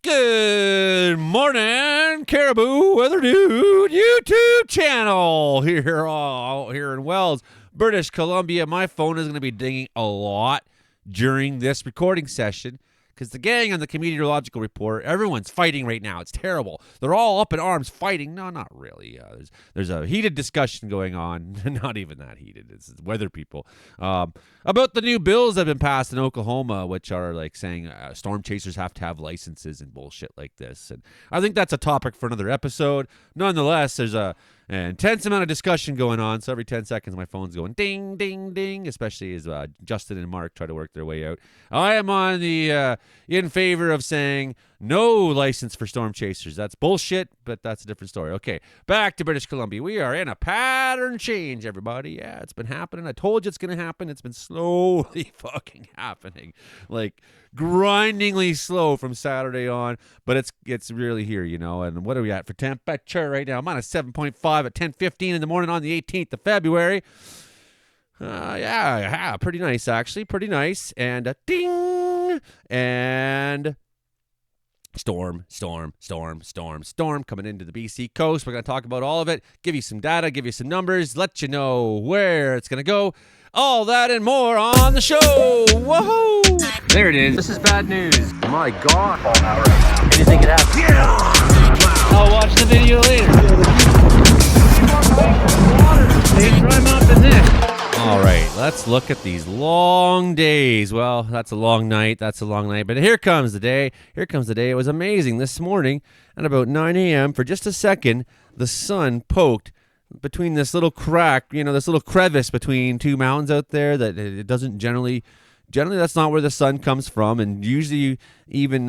Good morning, Caribou Weather Dude YouTube channel here in Wells, British Columbia. My phone is going to be dinging a lot during this recording session because the gang on the meteorological report, everyone's fighting right now. It's terrible. They're all up in arms fighting. No, not really. There's a heated discussion going on. Not even that heated. It's weather people. About the new bills that have been passed in Oklahoma, which are like saying storm chasers have to have licenses and bullshit like this. And I think that's a topic for another episode. Nonetheless, there's an intense amount of discussion going on. So every 10 seconds, my phone's going ding, ding, ding, especially as Justin and Mark try to work their way out. I am on the in favor of saying no license for storm chasers. That's bullshit, but that's a different story. Okay, back to British Columbia. We are in a pattern change, everybody. Yeah, it's been happening. I told you it's going to happen. It's been slowly fucking happening. Like, grindingly slow from Saturday on, but it's really here, you know. And what are we at for temperature right now? Minus 7.5 at 10:15 in the morning on the 18th of February. Yeah, pretty nice, actually. Pretty nice. And ding! And storm coming into the BC coast. We're going to talk about all of it, give you some data, give you some numbers, let you know where it's going to go. All that and more on the show. Whoa! There it is. This is bad news. My God. What do you think it happened? Yeah! I'll watch the video later. All right, let's look at these long days. Well, that's a long night. But here comes the day. It was amazing. This morning at about 9 a.m., for just a second, the sun poked between this little crack, this little crevice between two mountains out there that it doesn't generally that's not where the sun comes from. And usually even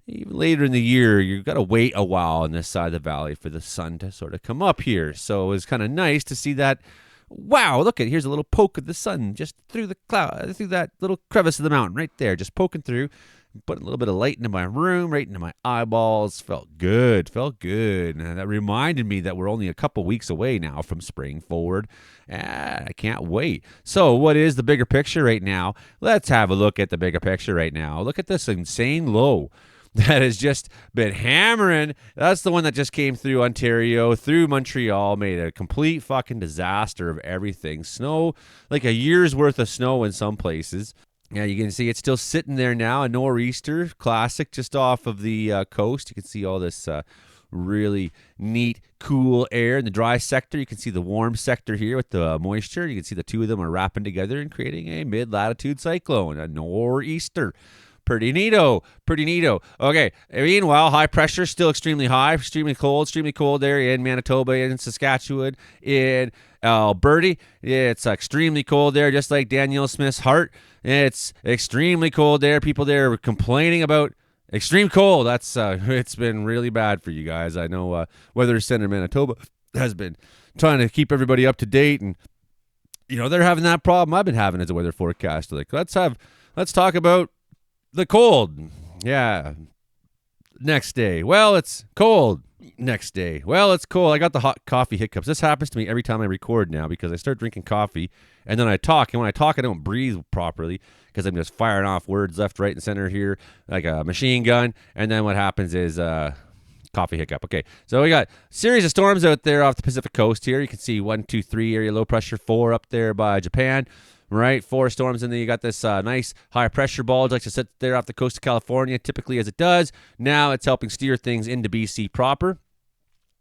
later in the year, you've got to wait a while on this side of the valley for the sun to sort of come up here. So it was kind of nice to see that. Wow, look here's a little poke of the sun just through the cloud, through that little crevice of the mountain right there, just poking through, putting a little bit of light into my room, right into my eyeballs. Felt good. And that reminded me that we're only a couple weeks away now from spring forward. I can't wait. So what is the bigger picture right now? Let's have a look at the bigger picture right now. Look at this insane low that has just been hammering. That's the one that just came through Ontario, through Montreal, made a complete fucking disaster of everything. Snow, like a year's worth of snow in some places. Yeah, you can see it's still sitting there now, a nor'easter, classic, just off of the coast. You can see all this really neat, cool air in the dry sector. You can see the warm sector here with the moisture. You can see the two of them are wrapping together and creating a mid-latitude cyclone, a nor'easter. Pretty neato. Okay, meanwhile, high pressure, still extremely high, extremely cold there in Manitoba, in Saskatchewan, in Alberta. It's extremely cold there, just like Danielle Smith's heart. It's extremely cold there. People there are complaining about extreme cold. That's it's been really bad for you guys. I know Weather Center Manitoba has been trying to keep everybody up to date, and they're having that problem I've been having as a weather forecaster. Like, let's talk about the cold. Yeah. Next day. Well, it's cold. Next day. Well, it's cold. I got the hot coffee hiccups. This happens to me every time I record now because I start drinking coffee and then I talk. And when I talk, I don't breathe properly because I'm just firing off words left, right, and center here like a machine gun. And then what happens is coffee hiccup. Okay. So we got a series of storms out there off the Pacific coast here. You can see 1, 2, 3 area low pressure, 4 up there by Japan. Right, 4 storms, and then you got this nice high pressure bulge like to sit there off the coast of California, typically as it does. Now it's helping steer things into BC proper.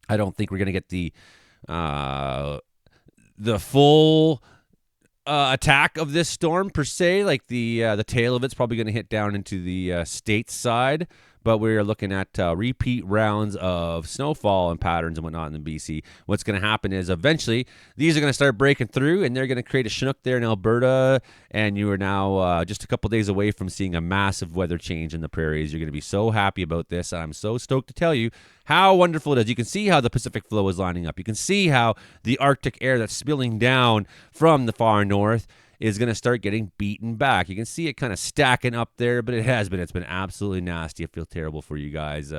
I don't think we're going to get the full attack of this storm per se. Like the tail of it's probably going to hit down into the state side. But we're looking at repeat rounds of snowfall and patterns and whatnot in the BC. What's going to happen is eventually these are going to start breaking through, and they're going to create a Chinook there in Alberta, and you are now just a couple days away from seeing a massive weather change in the prairies. You're going to be so happy about this. I'm so stoked to tell you how wonderful it is. You can see how the Pacific flow is lining up. You can see how the Arctic air that's spilling down from the far north is going to start getting beaten back. You can see it kind of stacking up there, but it's been absolutely nasty. I feel terrible for you guys.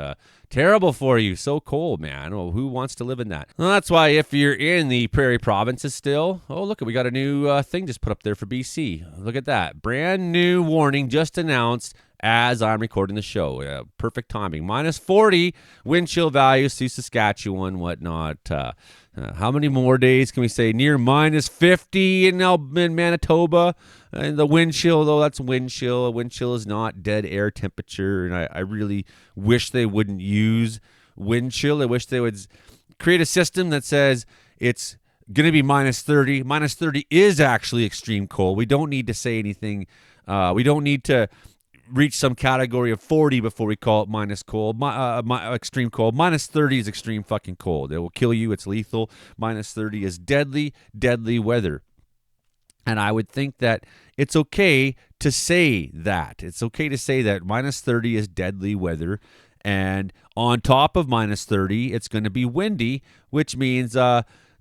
Terrible for you. So cold, man. Oh, who wants to live in that? Well, that's why if you're in the Prairie provinces still, oh, look, we got a new thing just put up there for BC. Look at that. Brand new warning just announced as I'm recording the show. Perfect timing. Minus 40 wind chill values to Saskatchewan, whatnot. How many more days can we say? Near minus 50 in Manitoba. And the wind chill, though, that's wind chill. A wind chill is not dead air temperature. And I really wish they wouldn't use wind chill. I wish they would create a system that says it's going to be minus 30. Minus 30 is actually extreme cold. We don't need to say anything. We don't need to reach some category of 40 before we call it minus cold. Extreme cold. Minus 30 is extreme fucking cold. It will kill you. It's lethal. Minus 30 is deadly, deadly weather. And I would think that it's okay to say that. It's okay to say that minus 30 is deadly weather. And on top of minus 30, it's going to be windy, which means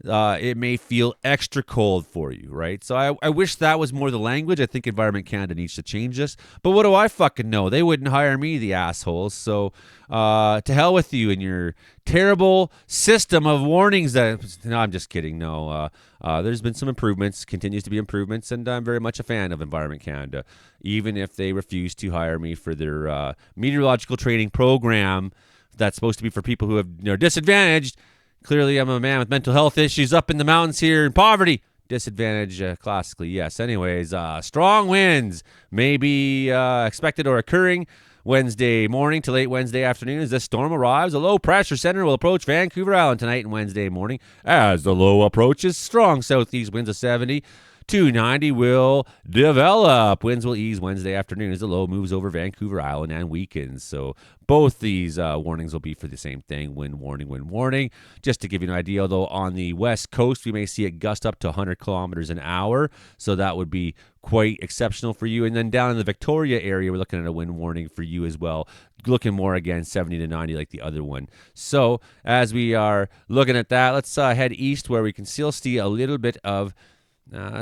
it may feel extra cold for you, right? So I wish that was more the language. I think Environment Canada needs to change this. But what do I fucking know? They wouldn't hire me, the assholes. So to hell with you and your terrible system of warnings. No, I'm just kidding. No, there's been some improvements, continues to be improvements, and I'm very much a fan of Environment Canada, even if they refuse to hire me for their meteorological training program that's supposed to be for people who are disadvantaged. Clearly, I'm a man with mental health issues up in the mountains here in poverty. Disadvantage, classically, yes. Anyways, strong winds may be expected or occurring Wednesday morning to late Wednesday afternoon as this storm arrives. A low pressure center will approach Vancouver Island tonight and Wednesday morning. As the low approaches, strong southeast winds of 70 to 90 will develop. Winds will ease Wednesday afternoon as the low moves over Vancouver Island and weakens. So both these warnings will be for the same thing. Wind warning, wind warning. Just to give you an idea, though, on the west coast, we may see it gust up to 100 kilometers an hour. So that would be quite exceptional for you. And then down in the Victoria area, we're looking at a wind warning for you as well. Looking more, again, 70 to 90 like the other one. So as we are looking at that, let's head east where we can still see a little bit of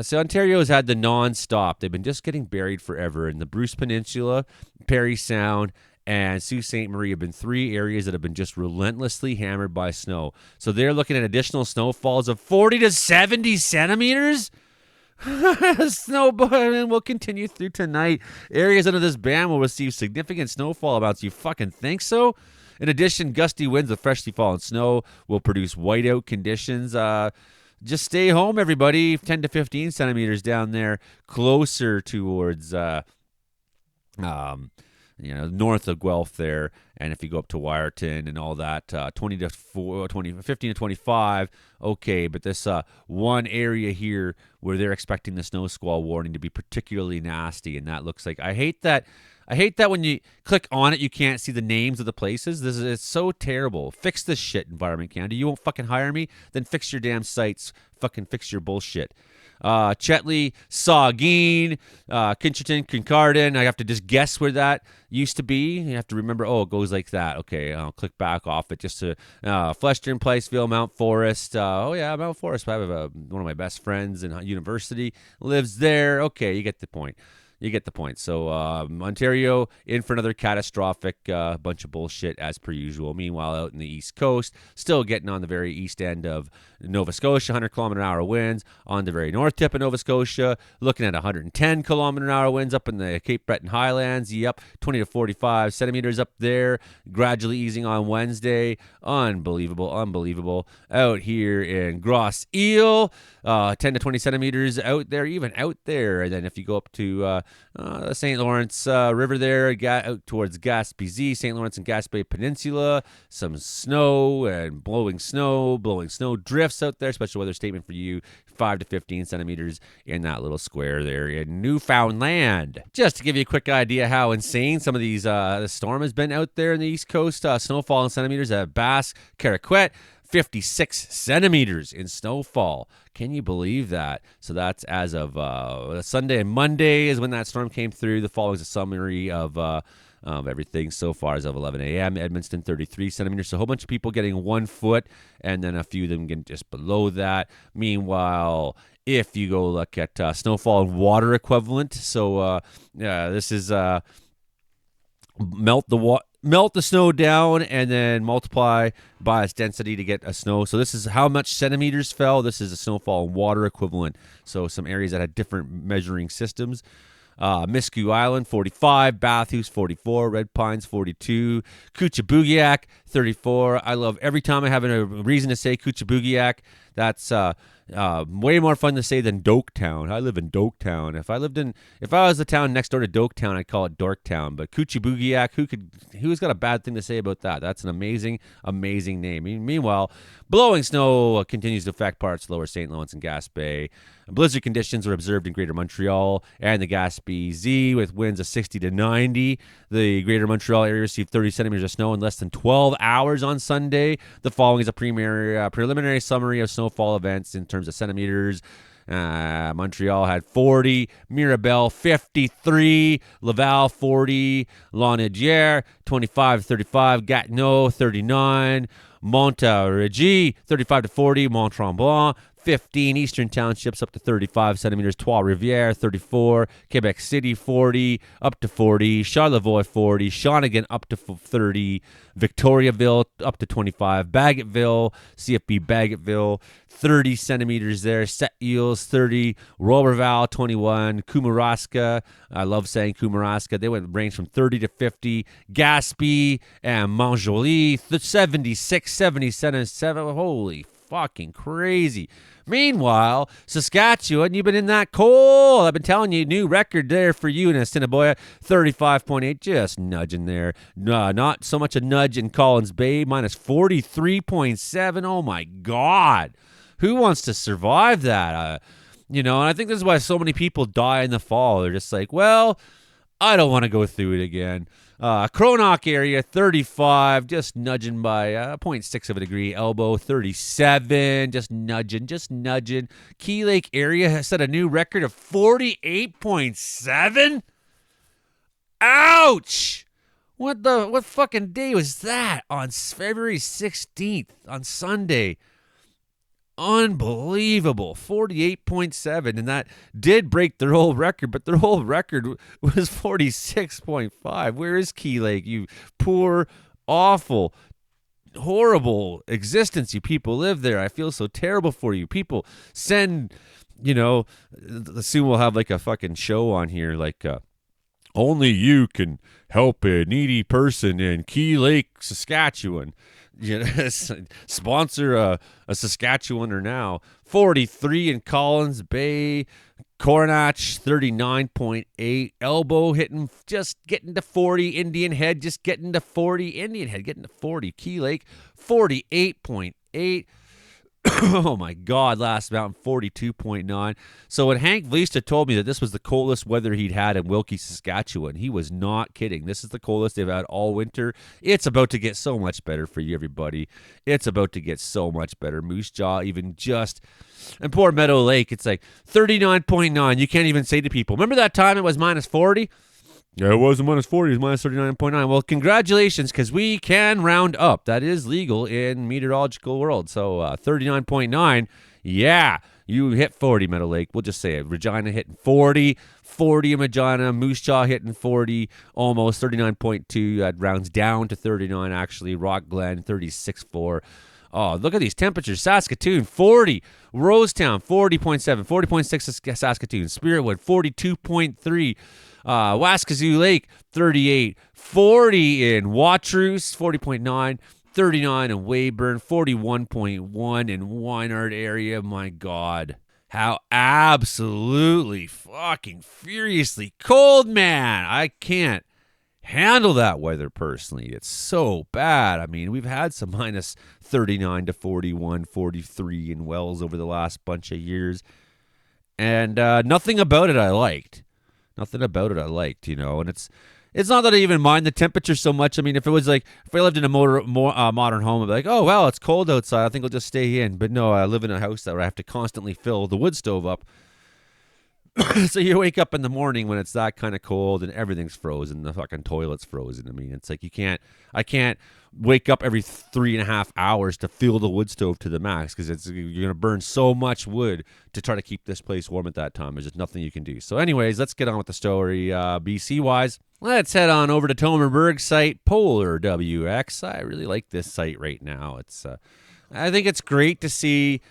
so Ontario has had the non-stop. They've been just getting buried forever. In the Bruce Peninsula, Prairie Sound, and Sault Ste. Marie have been three areas that have been just relentlessly hammered by snow. So they're looking at additional snowfalls of 40 to 70 centimeters. Snow will continue through tonight. Areas under this ban will receive significant snowfall amounts. You fucking think so? In addition, gusty winds with freshly fallen snow will produce whiteout conditions. Just stay home, everybody. 10 to 15 centimeters down there, closer towards, north of Guelph there. And if you go up to Wyerton and all that, 15 to 25, okay. But this one area here where they're expecting the snow squall warning to be particularly nasty, and that looks like, I hate that when you click on it, you can't see the names of the places. It's so terrible. Fix this shit, Environment Canada. You won't fucking hire me? Then fix your damn sites. Fucking fix your bullshit. Chetley, Saugeen, Kincherton, Kincardine. I have to just guess where that used to be. You have to remember, it goes like that. Okay, I'll click back off it just to Fleshton, Placeville, Mount Forest. Mount Forest. I have one of my best friends in university lives there. Okay, you get the point. So Ontario in for another catastrophic bunch of bullshit as per usual. Meanwhile, out in the East Coast, still getting on the very east end of Nova Scotia, 100-kilometer-an-hour winds. On the very north tip of Nova Scotia, looking at 110-kilometer-an-hour winds up in the Cape Breton Highlands. Yep, 20 to 45 centimeters up there. Gradually easing on Wednesday. Unbelievable. Out here in Grosse Ile, 10 to 20 centimeters out there. And then if you go up to the St. Lawrence River there, out towards Gaspésie, St. Lawrence and Gaspé Peninsula, some snow and blowing snow drifts out there. Special weather statement for you, 5 to 15 centimeters in that little square there in Newfoundland. Just to give you a quick idea how insane some of these the storm has been out there in the East Coast. Snowfall in centimeters at Basque, Caraquet, 56 centimeters in snowfall. Can you believe that? So that's as of Sunday and Monday is when that storm came through. The following is a summary of everything so far as of 11 a.m. Edmundston, 33 centimeters. So a whole bunch of people getting 1 foot, and then a few of them getting just below that. Meanwhile, if you go look at snowfall and water equivalent, so this is melt the snow down and then multiply by its density to get a snow. So this is how much centimeters fell. This is a snowfall and water equivalent. So some areas that had different measuring systems. Miscou Island, 45. Bathurst, 44. Red Pines, 42. Kuchabugiak, 34. I love every time I have a reason to say Kuchabugiak. That's way more fun to say than Doketown. I live in Doketown. If I was the town next door to Doketown, I'd call it Dorktown. But Kuchibugiak, who's got a bad thing to say about that? That's an amazing, amazing name. Meanwhile, blowing snow continues to affect parts of Lower St. Lawrence and Gaspé. Blizzard conditions were observed in Greater Montreal and the Gaspé Z with winds of 60 to 90. The Greater Montreal area received 30 centimeters of snow in less than 12 hours on Sunday. The following is a preliminary summary of snowfall events in terms of centimeters. Montreal had 40, Mirabel 53, Laval 40, Lonaudière 25 to 35, Gatineau 39, Montargis 35 to 40, Mont-Tremblant 15, Eastern Townships up to 35 centimeters, Trois-Rivières 34, Quebec City 40, up to 40, Charlevoix 40, Shawinigan up to 30, Victoriaville up to 25, Bagotville, CFB Bagotville 30 centimeters there, Sept-Îles 30, Roberval 21, Kamouraska, I love saying Kamouraska, they went range from 30 to 50, Gaspé and Montjoly 76, 77, holy fucking crazy. Meanwhile, Saskatchewan, you've been in that cold. I've been telling you, new record there for you in Assiniboia, 35.8, just nudging there. Not so much a nudge in Collins Bay, minus 43.7. Oh my God. Who wants to survive that? And I think this is why so many people die in the fall. They're just like, well, I don't want to go through it again. Cronach area, 35, just nudging by 0.6 of a degree. Elbow, 37, just nudging. Key Lake area has set a new record of 48.7. Ouch! What fucking day was that? On February 16th, on Sunday. Unbelievable. 48.7. And that did break their old record, but their old record was 46.5. Where is Key Lake? You poor, awful, horrible existence you people live there. I feel so terrible for you. People send, soon we'll have like a fucking show on here like only you can help a needy person in Key Lake, Saskatchewan. Sponsor a Saskatchewaner now. 43 in Collins Bay. Coronach 39.8. Elbow hitting, just getting to 40. Indian Head just getting to 40. Indian Head getting to 40. Key Lake 48.8. Oh my God, last mountain 42.9. So when Hank Vlista told me that this was the coldest weather he'd had in Wilkie, Saskatchewan, he was not kidding. This is the coldest they've had all winter. It's about to get so much better for you, everybody. It's about to get so much better. Moose Jaw, even just, and poor Meadow Lake, it's like 39.9. You can't even say to people, remember that time it was minus 40? Yeah, it wasn't minus 40. It was minus 39.9. Well, congratulations, because we can round up. That is legal in meteorological world. So 39.9, yeah, you hit 40, Meadow Lake. We'll just say it. Regina hitting 40, 40 in Regina. Moose Jaw hitting 40, almost 39.2. That rounds down to 39, actually. Rock Glen, 36.4. Oh, look at these temperatures. Saskatoon, 40. Rosetown, 40.7. 40.6 Saskatoon. Spiritwood, 42.3. Waskazoo Lake, 38. 40 in Watrous, 40.9. 39 in Weyburn, 41.1 in Weinard area. My God. How absolutely fucking furiously cold, man. I can't handle that weather personally. It's so bad. I mean, we've had some minus 39 to 41, 43 in Wells over the last bunch of years. And nothing about it I liked. Nothing about it I liked, and it's not that I even mind the temperature so much. I mean, if I lived in a modern home, I'd be like, oh, well, it's cold outside. I think I'll just stay in. But no, I live in a house that I have to constantly fill the wood stove up. So you wake up in the morning when it's that kind of cold and everything's frozen. The fucking toilet's frozen. I mean, it's like I can't wake up every 3.5 hours to fill the wood stove to the max because you're going to burn so much wood to try to keep this place warm at that time. There's just nothing you can do. So anyways, let's get on with the story BC-wise. Let's head on over to Tomerberg's site, Polar WX. I really like this site right now. I think it's great to see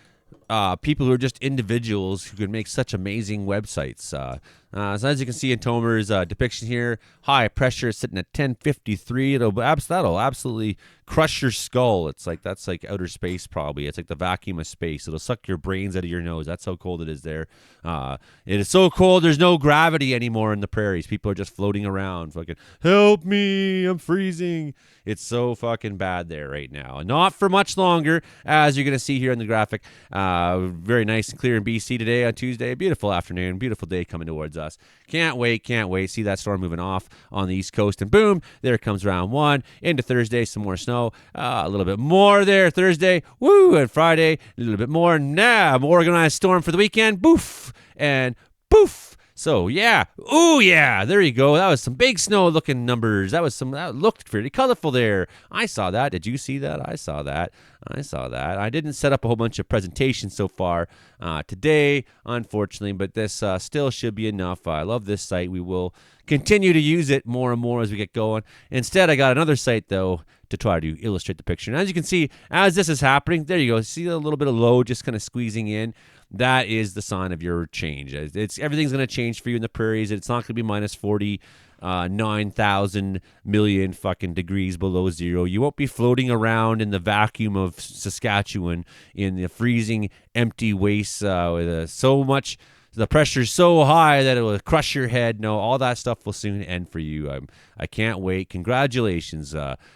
people who are just individuals who can make such amazing websites. So as you can see in Tomer's depiction here, high pressure sitting at 1053. That'll absolutely crush your skull. That's like outer space probably. It's like the vacuum of space. It'll suck your brains out of your nose. That's how cold it is there. It is so cold. There's no gravity anymore in the prairies. People are just floating around, fucking help me, I'm freezing. It's so fucking bad there right now. Not for much longer, as you're gonna see here in the graphic. Very nice and clear in BC today on Tuesday. Beautiful afternoon, beautiful day coming towards us. Can't wait. See that storm moving off on the East Coast, and boom, there comes round one. Into Thursday, some more snow. A little bit more there Thursday. Woo! And Friday, a little bit more. Now, more organized storm for the weekend. Boof! And poof! So, yeah. Ooh, yeah. There you go. That was some big snow-looking numbers. That looked pretty colorful there. I saw that. Did you see that? I saw that. I didn't set up a whole bunch of presentations so far today, unfortunately, but this still should be enough. I love this site. We will continue to use it more and more as we get going. Instead, I got another site, though, to try to illustrate the picture. And as you can see, as this is happening, there you go. See a little bit of load just kind of squeezing in. That is the sign of your change. Everything's going to change for you in the prairies. It's not going to be minus 40, 9,000 million fucking degrees below zero. You won't be floating around in the vacuum of Saskatchewan in the freezing, empty wastes with so much. The pressure's so high that it will crush your head. No, all that stuff will soon end for you. I can't wait. Congratulations,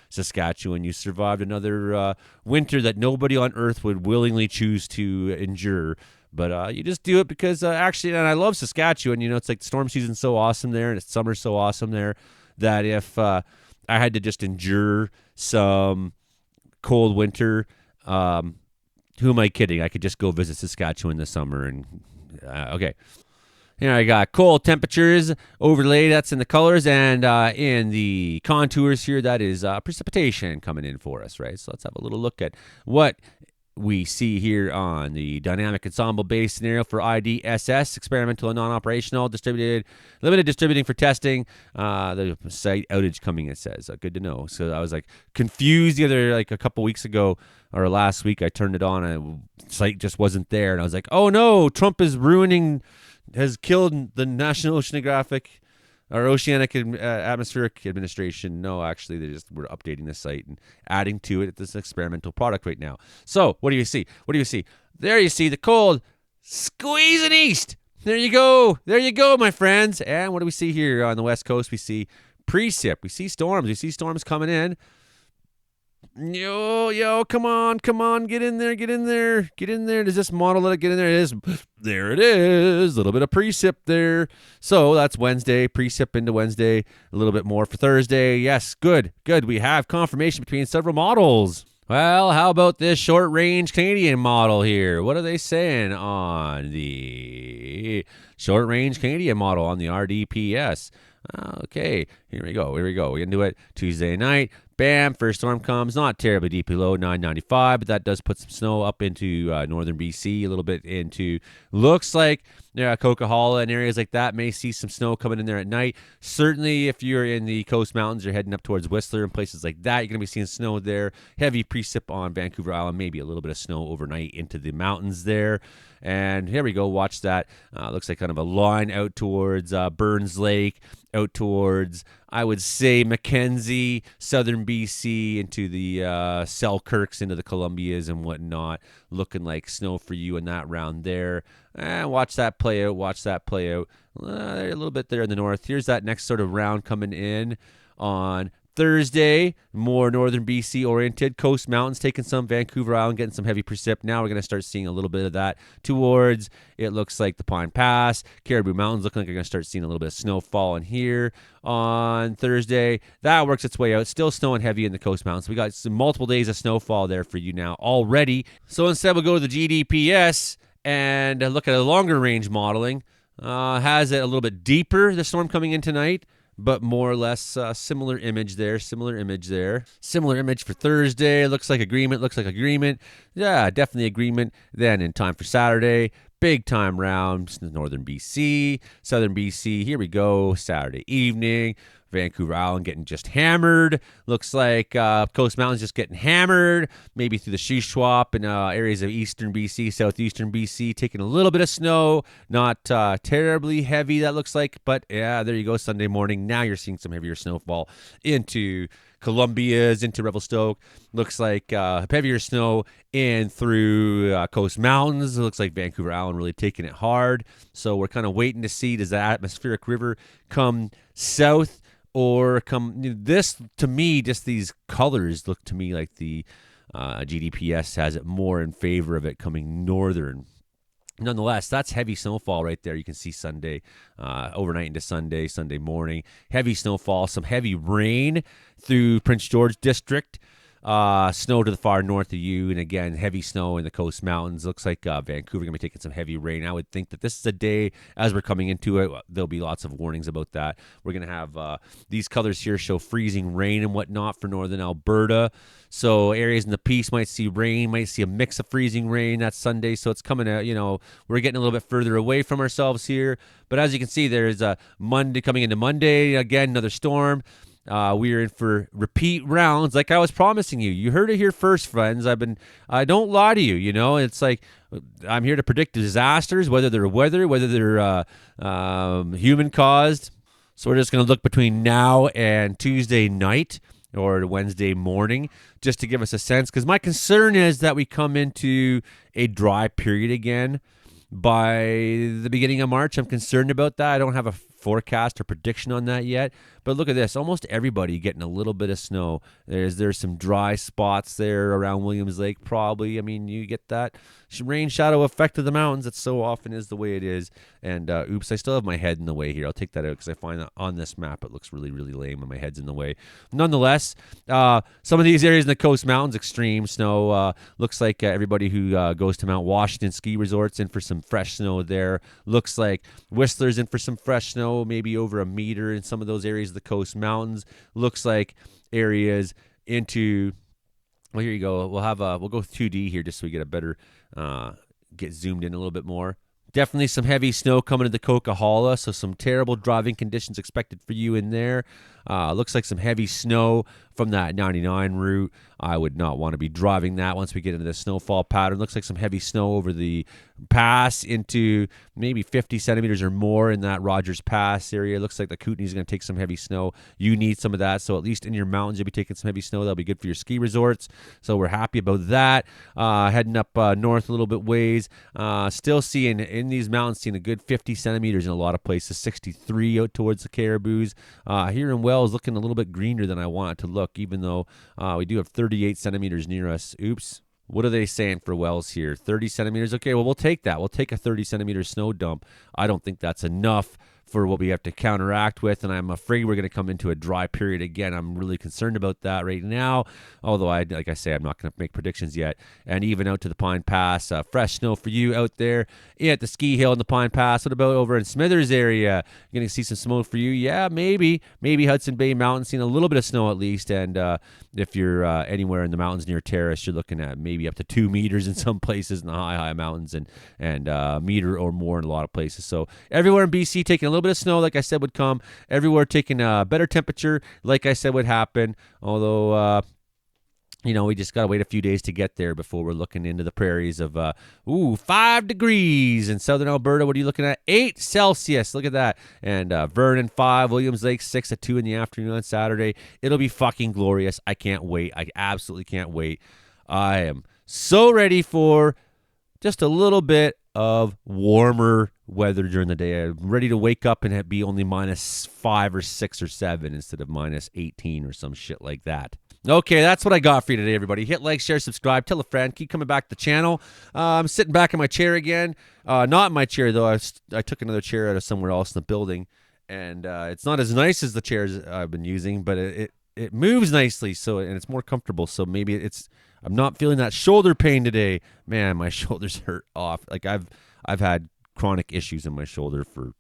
Saskatchewan. You survived another winter that nobody on Earth would willingly choose to endure. But you just do it because actually, and I love Saskatchewan. You know, it's like the storm season's so awesome there, and it's summer so awesome there, that if I had to just endure some cold winter, who am I kidding? I could just go visit Saskatchewan this summer and okay. Here I got cold temperatures overlaid. That's in the colors, and in the contours here, that is precipitation coming in for us, right? So let's have a little look at what we see here on the dynamic ensemble base scenario for IDSS, experimental and non-operational, limited distributing for testing. The site outage coming, it says. Good to know. So I was like confused a couple weeks ago or last week. I turned it on and the site just wasn't there. And I was like, oh no, Trump has killed the National Oceanographic or Oceanic Atmospheric Administration. No, actually, we're updating the site and adding to it this experimental product right now. So, what do you see? There you see the cold squeezing east. There you go, my friends. And what do we see here on the West Coast? We see precip. We see storms coming in. Yo, come on, get in there. Does this model let it get in there? It is. There it is. A little bit of precip there. So that's Wednesday, precip into Wednesday. A little bit more for Thursday. Yes, good. We have confirmation between several models. Well, how about this short-range Canadian model here? What are they saying on the short-range Canadian model on the RDPS? Okay, here we go. We into it Tuesday night. Bam, first storm comes, not terribly deep below 995, but that does put some snow up into northern BC, a little bit into, looks like Coquihalla and areas like that may see some snow coming in there at night. Certainly, if you're in the Coast Mountains, you're heading up towards Whistler and places like that, you're going to be seeing snow there. Heavy precip on Vancouver Island, maybe a little bit of snow overnight into the mountains there. And here we go, watch that. Looks like kind of a line out towards Burns Lake, out towards, I would say, Mackenzie, southern BC, into the Selkirks, into the Columbias and whatnot. Looking like snow for you in that round there. Watch that play out. A little bit there in the north. Here's that next sort of round coming in on Thursday, more northern BC oriented. Coast Mountains taking some, Vancouver Island getting some heavy precip. Now we're going to start seeing a little bit of that towards, it looks like, the Pine Pass. Caribou Mountains looking like you're going to start seeing a little bit of snow falling here on Thursday. That works its way out. Still snowing heavy in the Coast Mountains. We got some multiple days of snowfall there for you now already. So instead we'll go to the GDPS and look at a longer range modeling. Has it a little bit deeper, the storm coming in tonight, but more or less similar image there. Similar image for Thursday. Looks like agreement. Yeah, definitely agreement. Then in time for Saturday, big time round, northern BC, southern BC. Here we go, Saturday evening. Vancouver Island getting just hammered. Looks like Coast Mountains just getting hammered. Maybe through the Shuswap and areas of eastern BC, southeastern BC, taking a little bit of snow. Not terribly heavy, that looks like. But yeah, there you go, Sunday morning. Now you're seeing some heavier snowfall into Columbia's, into Revelstoke. Looks like heavier snow in through Coast Mountains. It looks like Vancouver Island really taking it hard. So we're kind of waiting to see, does the atmospheric river come south or come this? To me, just these colors look to me like the GDPS has it more in favor of it coming northern. Nonetheless, that's heavy snowfall right there. You can see Sunday, overnight into Sunday morning. Heavy snowfall, some heavy rain through Prince George District. Snow to the far north of you, and again, heavy snow in the Coast Mountains. Looks like Vancouver going to be taking some heavy rain. I would think that this is a day, as we're coming into it, there'll be lots of warnings about that. We're going to have these colors here show freezing rain and whatnot for northern Alberta. So areas in the Peace might see rain, might see a mix of freezing rain. That's Sunday, so it's coming out, we're getting a little bit further away from ourselves here. But as you can see, there's a Monday coming into Monday. Again, another storm. We are in for repeat rounds, like I was promising you. You heard it here first, friends. I don't lie to you. It's like I'm here to predict disasters, whether they're weather, whether they're human caused. So we're just going to look between now and Tuesday night or Wednesday morning, just to give us a sense. Because my concern is that we come into a dry period again by the beginning of March. I'm concerned about that. I don't have a forecast or prediction on that yet, but look at this. Almost everybody getting a little bit of snow. There's some dry spots there around Williams Lake, probably. I mean, you get that rain shadow effect of the mountains. That so often is the way it is. And oops, I still have my head in the way here. I'll take that out because I find that on this map it looks really, really lame when my head's in the way. Nonetheless, some of these areas in the Coast Mountains, extreme snow. Looks like everybody who goes to Mount Washington ski resorts in for some fresh snow there. Looks like Whistler's in for some fresh snow, maybe over a meter in some of those areas of the Coast Mountains. Looks like areas into, well, here you go. We'll go 2D here just so we get a better, get zoomed in a little bit more. Definitely some heavy snow coming to the Coquihalla, so some terrible driving conditions expected for you in there. Looks like some heavy snow from that 99 route. I would not want to be driving that once we get into the snowfall pattern. Looks like some heavy snow over the pass into maybe 50 centimeters or more in that Rogers Pass area. Looks like the Kootenay's going to take some heavy snow. You need some of that, so at least in your mountains you'll be taking some heavy snow. That'll be good for your ski resorts, so we're happy about that. Heading up north a little bit ways. Still seeing in these mountains, seeing a good 50 centimeters in a lot of places, 63 out towards the Caribous. Here in Wells, looking a little bit greener than I want it to look, even though we do have 38 centimeters near us. Oops. What are they saying for Wells here? 30 centimeters? Okay, well, we'll take that. We'll take a 30-centimeter snow dump. I don't think that's enough for what we have to counteract with, and I'm afraid we're going to come into a dry period again. I'm really concerned about that right now, although like I say, I'm not going to make predictions yet. And even out to the Pine Pass, fresh snow for you out there at the ski hill in the Pine Pass. What about over in Smithers area? You're going to see some snow for you? Yeah, maybe Hudson Bay Mountain, seeing a little bit of snow at least. And if you're anywhere in the mountains near Terrace, you're looking at maybe up to 2 meters in some places in the high mountains, and a meter or more in a lot of places. So everywhere in BC taking a little bit of snow, like I said, would come. Everywhere taking a better temperature, like I said, would happen. Although, we just got to wait a few days to get there before we're looking into the prairies of, 5 degrees in southern Alberta. What are you looking at? 8 Celsius. Look at that. And Vernon, 5. Williams Lake, 6 at 2 in the afternoon on Saturday. It'll be fucking glorious. I can't wait. I absolutely can't wait. I am so ready for just a little bit of warmer weather during the day. I'm ready to wake up and be only -5 or 6 or 7 instead of -18 or some shit like that. Okay, that's what I got for you today, everybody. Hit like, share, subscribe, tell a friend. Keep coming back to the channel. I'm sitting back in my chair again. Not in my chair, though. I took another chair out of somewhere else in the building, and it's not as nice as the chairs I've been using, but it moves nicely, and it's more comfortable. So maybe I'm not feeling that shoulder pain today. Man, my shoulders hurt off. Like I've had chronic issues in my shoulder for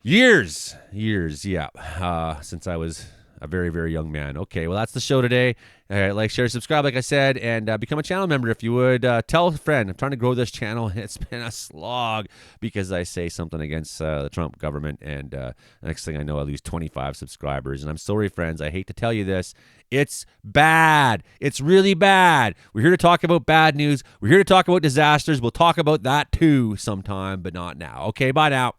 years, yeah. Since I was A very, very young man. Okay, well, that's the show today. Like, share, subscribe, like I said, and become a channel member if you would. Tell a friend. I'm trying to grow this channel. It's been a slog because I say something against the Trump government, and next thing I know, I lose 25 subscribers. And I'm sorry, friends. I hate to tell you this. It's bad. It's really bad. We're here to talk about bad news. We're here to talk about disasters. We'll talk about that too sometime, but not now. Okay, bye now.